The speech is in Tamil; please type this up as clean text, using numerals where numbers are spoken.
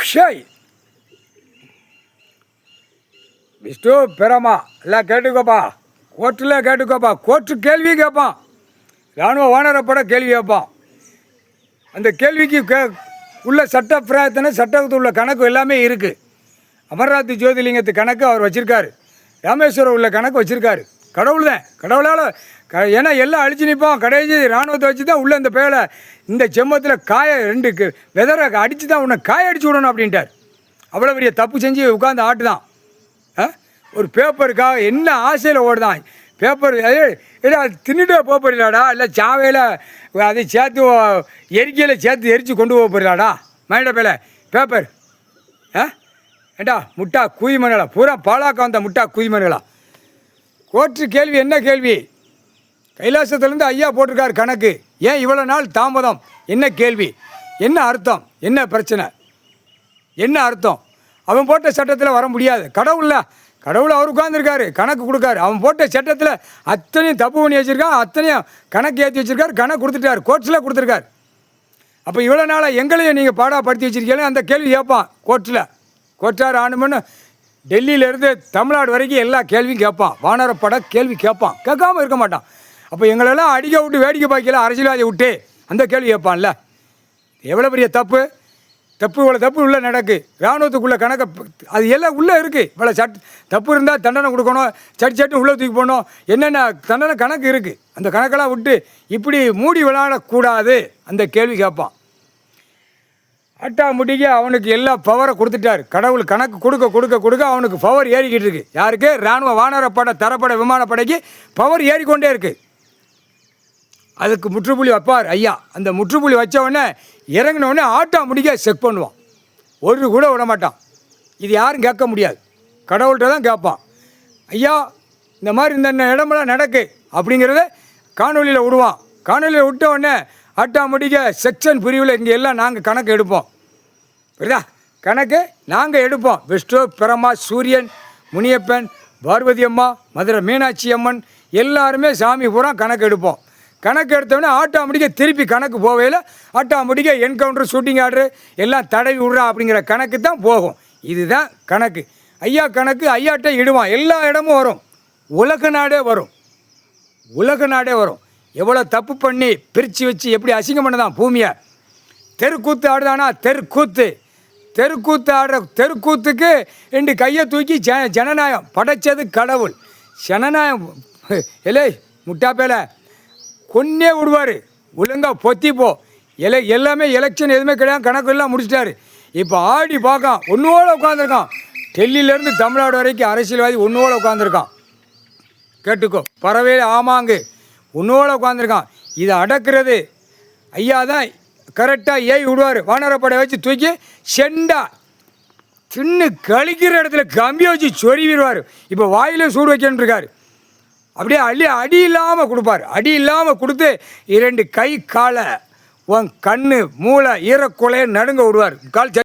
ஷய் விஷ்ணு பிரமா எல்லாம் கேட்டுக்கோப்பா, கோர்ட்டில் கேட்டுக்கோப்பா. கோர்ட்டு கேள்வி கேட்பான், இராணுவ வானரப்பட கேள்வி கேட்பான். அந்த கேள்விக்கு உள்ள சட்ட பிரார்த்தனை, சட்டத்தில் உள்ள கணக்கு எல்லாமே இருக்குது. அமர்நாத் ஜோதிலிங்கத்து கணக்கு அவர் வச்சுருக்காரு, ராமேஸ்வரம் உள்ள கணக்கு வச்சுருக்காரு. கடவுள் தான், கடவுளால் ஏன்னா எல்லாம் அழிச்சு நிற்பான். கடைசி இராணுவத்தை வச்சு தான் உள்ளே இந்த பேலை இந்த செம்மத்தில் காய 2 வெதரை அடித்து தான் உன்னை காய அடிச்சு விடணும் அப்படின்ட்டார். அவ்வளோ பெரிய தப்பு செஞ்சு உட்காந்து ஆட்டு தான். ஒரு பேப்பருக்காக என்ன ஆசையில் ஓடுதான் பேப்பர். இல்லை தின்னுட்டு போக போயிடலாடா, இல்லை சாவையில் அதை சேர்த்து எரிக்கையில் சேர்த்து எரித்து கொண்டு போக போயிடலாடா மைண்ட பேல பேப்பர். ஏண்டா முட்டா குதிமணிகளா, பூரா பாலாக்க வந்த முட்டா குதிமணிகளா. கோர்ட்டு கேள்வி என்ன கேள்வி? கைலாசத்துலேருந்து ஐயா போட்டிருக்காரு கணக்கு. ஏன் இவ்வளோ நாள் தாமதம்? என்ன கேள்வி? என்ன அர்த்தம்? என்ன பிரச்சனை? என்ன அர்த்தம்? அவன் போட்ட சட்டத்தில் வர முடியாது. கடவுள் அவர் உட்காந்துருக்காரு, கணக்கு கொடுக்காரு. அவன் போட்ட சட்டத்தில் அத்தனையும் தப்பு பண்ணி வச்சுருக்கான், அத்தனையும் கணக்கு ஏற்றி வச்சுருக்காரு, கணக்கு கொடுத்துட்டார், கோர்ட்ஸில் கொடுத்துருக்காரு. அப்போ இவ்வளோ நாளாக எங்களையும் நீங்கள் பாடாப்படுத்தி வச்சுருக்கீங்க அந்த கேள்வி கேட்பான் கோர்ட்டில். கோர்ட்டார் ஆணுமன்னு டெல்லியிலேருந்து தமிழ்நாடு வரைக்கும் எல்லா கேள்வியும் கேட்பான். வானரப்பட கேள்வி கேட்பான், கேட்காமல் இருக்க மாட்டான். அப்போ எங்களெல்லாம் அடிக்க விட்டு வேடிக்கை பார்க்கல, அரசியல்வாதியை விட்டு அந்த கேள்வி கேட்பான்ல. எவ்வளோ பெரிய தப்பு இவ்வளோ தப்பு உள்ளே நடக்கு. இராணுவத்துக்குள்ளே கணக்கை அது எல்லாம் உள்ளே இருக்குது. இவ்வளோ தப்பு இருந்தால் தண்டனை கொடுக்கணும், சட்டு உள்ளே தூக்கி போடணும், என்னென்ன தண்டனை கணக்கு இருக்குது. அந்த கணக்கெல்லாம் விட்டு இப்படி மூடி விளையாடக்கூடாது அந்த கேள்வி கேட்பான். ஆட்டாமுட்டிக்கு அவனுக்கு எல்லா பவரை கொடுத்துட்டார் கடவுள். கணக்கு கொடுக்க அவனுக்கு பவர் ஏறிக்கிட்டு இருக்கு. யாருக்கு? இராணுவ வானரப்படை தரப்படை விமானப்படைக்கு பவர் ஏறிக்கொண்டே இருக்குது. அதுக்கு முற்றுப்புள்ளி வைப்பார் ஐயா. அந்த முற்றுப்புள்ளி வச்சவுடனே இறங்கினவுடனே ஆட்டாமுட்டிக்க செக் பண்ணுவான், ஒரு கூட விட மாட்டான். இது யாரும் கேட்க முடியாது, கடவுள்கிட்ட தான் கேட்பான். ஐயா இந்த மாதிரி இந்த இடமெல்லாம் நடக்கு அப்படிங்கிறத காணொலியில் விடுவான். காணொலியில் விட்ட உடனே ஆட்டாமுட்டிக்க செக்ஷன் பிரிவில் இங்கே எல்லாம் நாங்கள் கணக்கு எடுப்போம். புரியுதா? கணக்கு நாங்கள் எடுப்போம். விஷ்ணு பிரமா சூரியன் முனியப்பன் பார்வதி அம்மா மதுரை மீனாட்சி அம்மன் எல்லாருமே சாமி பூரா கணக்கு எடுப்போம். கணக்கு எடுத்தோடனே ஆட்டாமுட்டிக்க திருப்பி கணக்கு போவையில் ஆட்டாமுட்டிக்க என்கவுண்டர் ஷூட்டிங் ஆர்டரு எல்லாம் தடவி விட்றா அப்படிங்கிற கணக்கு தான் போகும். இதுதான் கணக்கு. ஐயா கணக்கு ஐயாட்ட இடுவான். எல்லா இடமும் வரும், உலக நாடே வரும். எவ்வளோ தப்பு பண்ணி பிரித்து வச்சு எப்படி அசிங்கம் பண்ணதான் பூமியை. தெருக்கூத்து ஆடுதானா? தெருக்கூத்து ஆடுற தெருக்கூத்துக்கு 2 கையை தூக்கி ஜனநாயகம் படைச்சது கடவுள். ஜனநாயகம் எலே முட்டா பேலை கொன்னே விடுவார். ஒழுங்கா பொத்திப்போ. எல்லாமே எலெக்ஷன் எதுவுமே கிடையாது, கணக்கு எல்லாம் முடிச்சிட்டாரு. இப்போ ஆடி பார்க்கான், ஒன்றோட உட்காந்துருக்கான். டெல்லியிலேருந்து தமிழ்நாடு வரைக்கும் அரசியல்வாதி ஒன்றோட உட்காந்துருக்கான். கேட்டுக்கோ, பறவையில் ஆமாங்கு ஒன்றோட உட்காந்துருக்கான். இதை அடக்கிறது ஐயா தான் கரெக்டாக ஏறி விடுவார். வானரப்படை வச்சு தூக்கி செண்டா தின்னு கழிக்கிற இடத்துல கம்பியை வச்சு சொருவிடுவார். இப்போ வாயிலும் சூடு வைக்கணும் இருக்காரு. அப்படியே அடி இல்லாமல் கொடுப்பார். அடி இல்லாமல் கொடுத்து 2 கை காலை உன் கண்ணு மூளை ஈரக்குலையை நடுங்க விடுவார். கால்